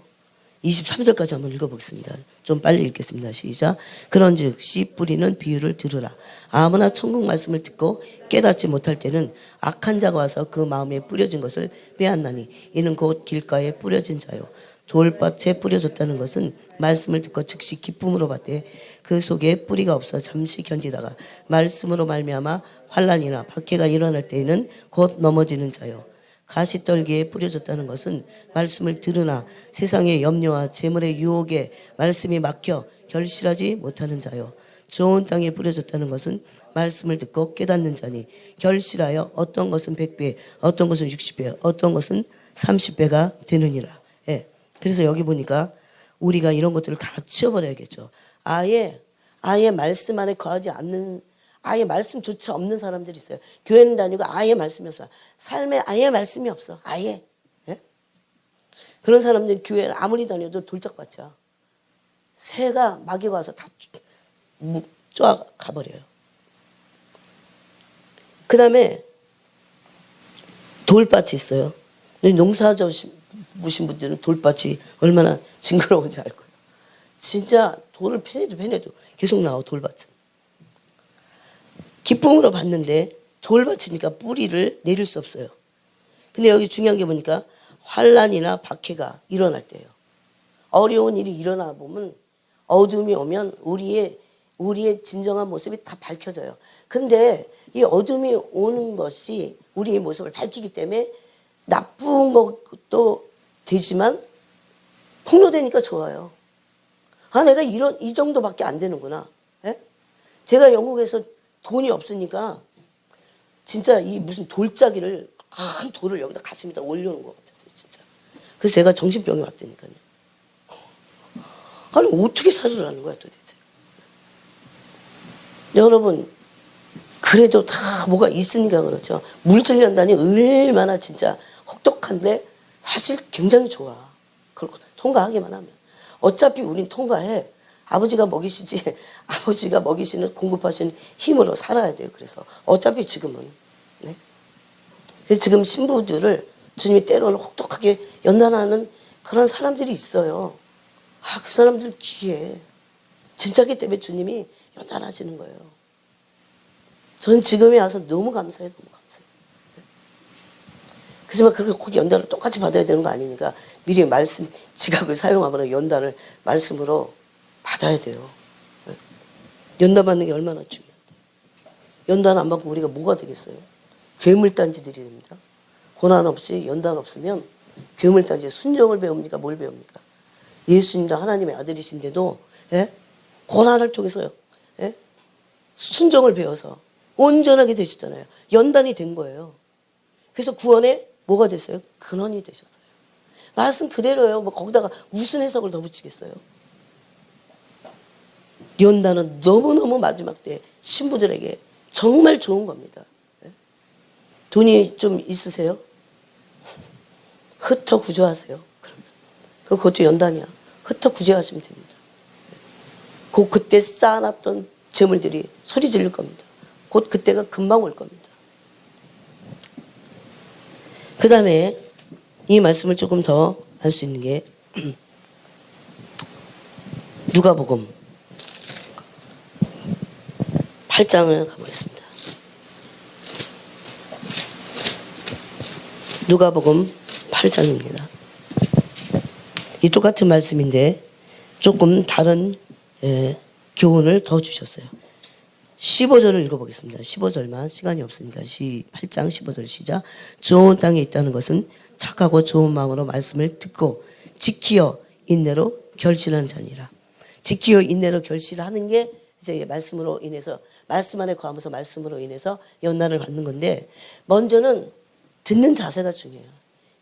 23절까지 한번 읽어보겠습니다. 좀 빨리 읽겠습니다. 시작. 그런즉 씨 뿌리는 비유를 들으라. 아무나 천국 말씀을 듣고 깨닫지 못할 때는 악한 자가 와서 그 마음에 뿌려진 것을 빼앗나니 이는 곧 길가에 뿌려진 자요. 돌밭에 뿌려졌다는 것은 말씀을 듣고 즉시 기쁨으로 받되 그 속에 뿌리가 없어 잠시 견디다가 말씀으로 말미암아 환난이나 박해가 일어날 때에는 곧 넘어지는 자요. 가시떨기에 뿌려졌다는 것은 말씀을 들으나 세상의 염려와 재물의 유혹에 말씀이 막혀 결실하지 못하는 자요. 좋은 땅에 뿌려졌다는 것은 말씀을 듣고 깨닫는 자니 결실하여 어떤 것은 100배, 어떤 것은 60배, 어떤 것은 30배가 되느니라. 예. 그래서 여기 보니까 우리가 이런 것들을 다 치워버려야겠죠. 아예 말씀 안에 거하지 않는, 아예 말씀조차 없는 사람들이 있어요. 교회는 다니고 아예 말씀이 없어. 삶에 아예 말씀이 없어. 아예. 예? 그런 사람들이 교회를 아무리 다녀도 돌짝밭이야. 새가 마귀가 와서 다 쫙 가버려요. 그 다음에 돌밭이 있어요. 농사 지으신 분들은 돌밭이 얼마나 징그러운지 알 거예요. 진짜 돌을 패내도 계속 나와, 돌밭은. 기쁨으로 받는데 돌밭이니까 뿌리를 내릴 수 없어요. 근데 여기 중요한 게 보니까 환난이나 박해가 일어날 때예요. 어려운 일이 일어나 보면, 어둠이 오면 우리의 진정한 모습이 다 밝혀져요. 근데 이 어둠이 오는 것이 우리의 모습을 밝히기 때문에 나쁜 것도 되지만 폭로되니까 좋아요. 내가 이 정도밖에 안 되는구나. 예? 제가 영국에서 돈이 없으니까 진짜 이 무슨 돌짜기를, 큰 돌을 여기다 가슴에다 올려놓은 것 같았어요, 진짜. 그래서 제가 정신병이 왔다니까요. 아니, 어떻게 살으라는 거야, 도대체. 여러분, 그래도 다 뭐가 있으니까 그렇죠. 물질 연단이 얼마나 진짜 혹독한데 사실 굉장히 좋아. 그렇고 통과하기만 하면. 어차피 우린 통과해. 아버지가 먹이시지, 아버지가 먹이시는, 공급하시는 힘으로 살아야 돼요. 그래서 어차피 지금은. 네? 그래서 지금 신부들을 주님이 때로는 혹독하게 연단하는 그런 사람들이 있어요. 그 사람들 귀해. 진짜기 때문에 주님이 연단하시는 거예요. 전 지금에 와서 너무 감사해요. 너무 감사해요. 그렇지만 그렇게 꼭 연단을 똑같이 받아야 되는 거 아니니까 미리 말씀, 지각을 사용하거나 연단을 말씀으로 받아야 돼요. 연단 받는 게 얼마나 중요한데. 연단 안 받고 우리가 뭐가 되겠어요? 괴물단지들이 됩니다. 고난 없이, 연단 없으면 괴물단지, 순종을 배웁니까? 뭘 배웁니까? 예수님도 하나님의 아들이신데도, 예? 고난을 통해서요. 예? 순종을 배워서 온전하게 되셨잖아요. 연단이 된 거예요. 그래서 구원에 뭐가 됐어요? 근원이 되셨어요. 말씀 그대로예요. 뭐 거기다가 무슨 해석을 더 붙이겠어요? 연단은 너무너무 마지막 때 신부들에게 정말 좋은 겁니다. 예? 돈이 좀 있으세요? 흩어 구조하세요. 그러면 그것도 연단이야. 흩어 구제하시면 됩니다. 곧 그때 쌓아놨던 재물들이 소리 지를 겁니다. 곧 그때가 금방 올 겁니다. 그 다음에 이 말씀을 조금 더 알 수 있는 게 누가복음 8장을 가보겠습니다. 누가복음 8장입니다. 이 똑같은 말씀인데 조금 다른 교훈을 더 주셨어요. 15절을 읽어보겠습니다. 15절만, 시간이 없으니까 8장 15절 시작. 좋은 땅에 있다는 것은 착하고 좋은 마음으로 말씀을 듣고 지키어 인내로 결실하는 자니라. 지키어 인내로 결실하는 게 이제 말씀으로 인해서, 말씀 안에 거하면서 말씀으로 인해서 연단을 받는 건데, 먼저는 듣는 자세가 중요해요.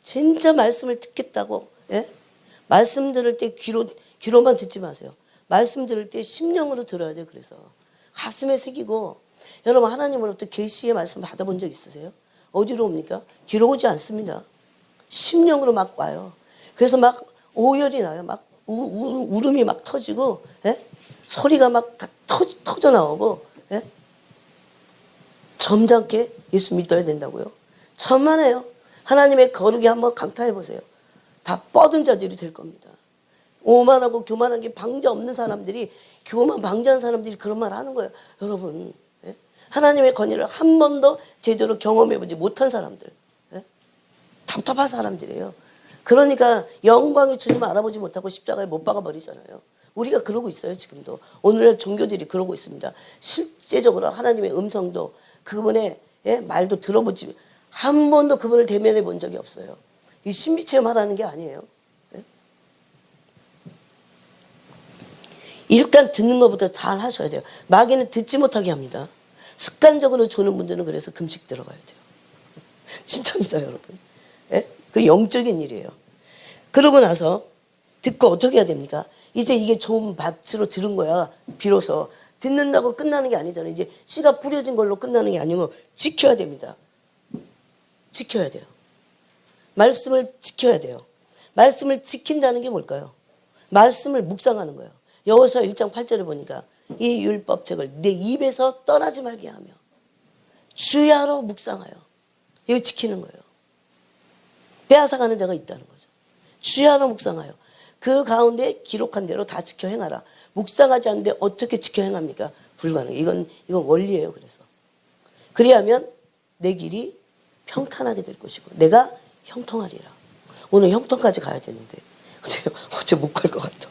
진짜 말씀을 듣겠다고, 예? 말씀 들을 때 귀로만 듣지 마세요. 말씀 들을 때 심령으로 들어야 돼요. 그래서 가슴에 새기고, 여러분 하나님으로부터 계시의 말씀 받아본 적 있으세요? 어디로 옵니까? 길어 오지 않습니다. 심령으로 막 와요. 그래서 막 오열이 나요. 막 울음이 막 터지고, 예? 소리가 막 다 터져 나오고, 예? 점잖게 예수 믿어야 된다고요. 천만에요. 하나님의 거룩에 한번 강타해 보세요. 다 뻗은 자들이 될 겁니다. 오만하고 교만한 게 방자 없는 사람들이, 교만 방자한 사람들이 그런 말 하는 거예요. 여러분, 예? 하나님의 권위를 한 번도 제대로 경험해 보지 못한 사람들, 예? 답답한 사람들이에요. 그러니까 영광의 주님을 알아보지 못하고 십자가에 못 박아 버리잖아요. 우리가 그러고 있어요. 지금도 오늘날 종교들이 그러고 있습니다. 실제적으로 하나님의 음성도 그분의, 예? 말도 들어보지, 한 번도 그분을 대면해 본 적이 없어요. 이 신비체험 하라는 게 아니에요. 예? 일단 듣는 것부터 잘 하셔야 돼요. 마귀는 듣지 못하게 합니다. 습관적으로 조는 분들은 그래서 금식 들어가야 돼요. 진짜입니다, 여러분. 예? 그 영적인 일이에요. 그러고 나서 듣고 어떻게 해야 됩니까? 이제 이게 좋은 밭으로 들은 거야. 비로소 듣는다고 끝나는 게 아니잖아요. 이제 씨가 뿌려진 걸로 끝나는 게 아니고 지켜야 됩니다. 지켜야 돼요. 말씀을 지켜야 돼요. 말씀을 지킨다는 게 뭘까요? 말씀을 묵상하는 거예요. 여호수아 1장 8절에 보니까 이 율법책을 내 입에서 떠나지 말게 하며 주야로 묵상하여. 이거 지키는 거예요. 빼앗아가는 자가 있다는 거죠. 주야로 묵상하여. 그 가운데 기록한 대로 다 지켜 행하라. 묵상하지 않는데 어떻게 지켜 행합니까? 불가능해요. 이건 원리예요. 그래서 그리하면 내 길이 평탄하게 될 것이고 내가 형통하리라. 오늘 형통까지 가야 되는데 어째 못 갈 것 같아.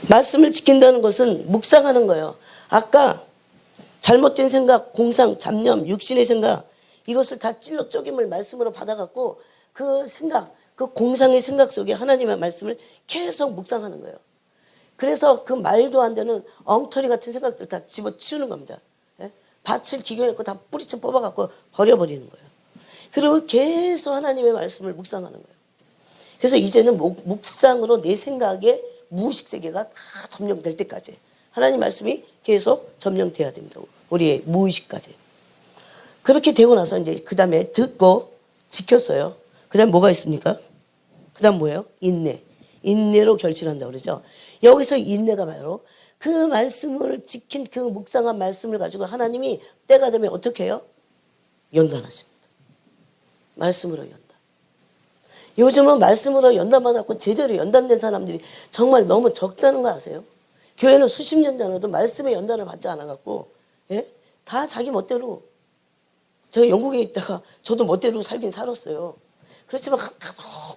말씀을 지킨다는 것은 묵상하는 거예요. 아까 잘못된 생각, 공상, 잡념, 육신의 생각, 이것을 다 찔러 쪼김을 말씀으로 받아갖고 그 생각, 그 공상의 생각 속에 하나님의 말씀을 계속 묵상하는 거예요. 그래서 그 말도 안 되는 엉터리 같은 생각들 다 집어치우는 겁니다. 예? 밭을 기경했고 다 뿌리채 뽑아갖고 버려버리는 거예요. 그리고 계속 하나님의 말씀을 묵상하는 거예요. 그래서 이제는 묵상으로 내 생각에 무의식 세계가 다 점령될 때까지 하나님 말씀이 계속 점령돼야 됩니다. 우리의 무의식까지. 그렇게 되고 나서 이제 그 다음에 듣고 지켰어요. 그 다음 뭐가 있습니까? 그 다음 뭐예요? 인내. 인내로 결실한다고 그러죠. 여기서 인내가 바로 그 말씀을 지킨 그 묵상한 말씀을 가지고 하나님이 때가 되면 어떻게 해요? 연단하십니다. 말씀으로 연단. 요즘은 말씀으로 연단받았고 제대로 연단된 사람들이 정말 너무 적다는 거 아세요? 교회는 수십 년 전에도 말씀의 연단을 받지 않아갖고, 예? 다 자기 멋대로. 제가 영국에 있다가 저도 멋대로 살긴 살았어요. 그렇지만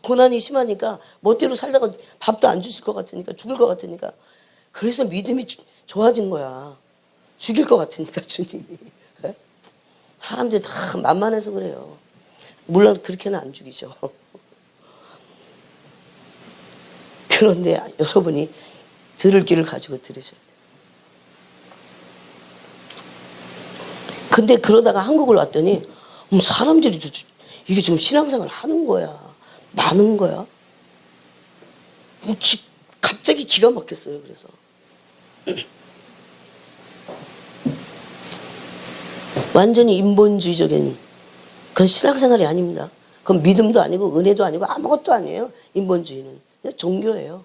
고난이 심하니까 멋대로 살다가 밥도 안 주실 것 같으니까 죽을 것 같으니까 그래서 믿음이 좋아진 거야. 죽일 것 같으니까 주님이. 예? 사람들이 다 만만해서 그래요. 물론 그렇게는 안 죽이셔. 그런데 여러분이 들을 길을 가지고 들으셔야 돼요. 근데 그러다가 한국을 왔더니 사람들이 이게 지금 신앙생활을 하는 거야. 많은 거야. 갑자기 기가 막혔어요. 그래서 완전히 인본주의적인 그건 신앙생활이 아닙니다. 그건 믿음도 아니고 은혜도 아니고 아무것도 아니에요. 인본주의는 그냥 종교예요.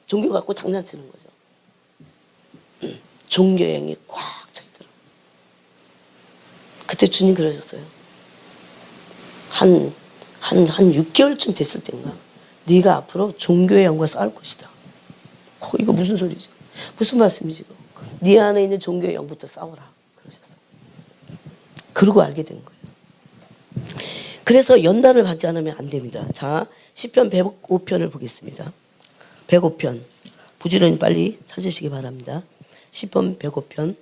종교 갖고 장난치는 거죠. 종교형이 꽉 차 있더라고요. 그때 주님 그러셨어요. 한 6개월쯤 됐을 때인가 네가 앞으로 종교의 영과 싸울 것이다. 이거 무슨 소리지? 무슨 말씀이지? 네 안에 있는 종교의 영부터 싸워라. 그러셨어요. 그러고 알게 된 거예요. 그래서 연단을 받지 않으면 안 됩니다. 자, 시편 105편을 보겠습니다. 105편. 부지런히 빨리 찾으시기 바랍니다. 시편 105편.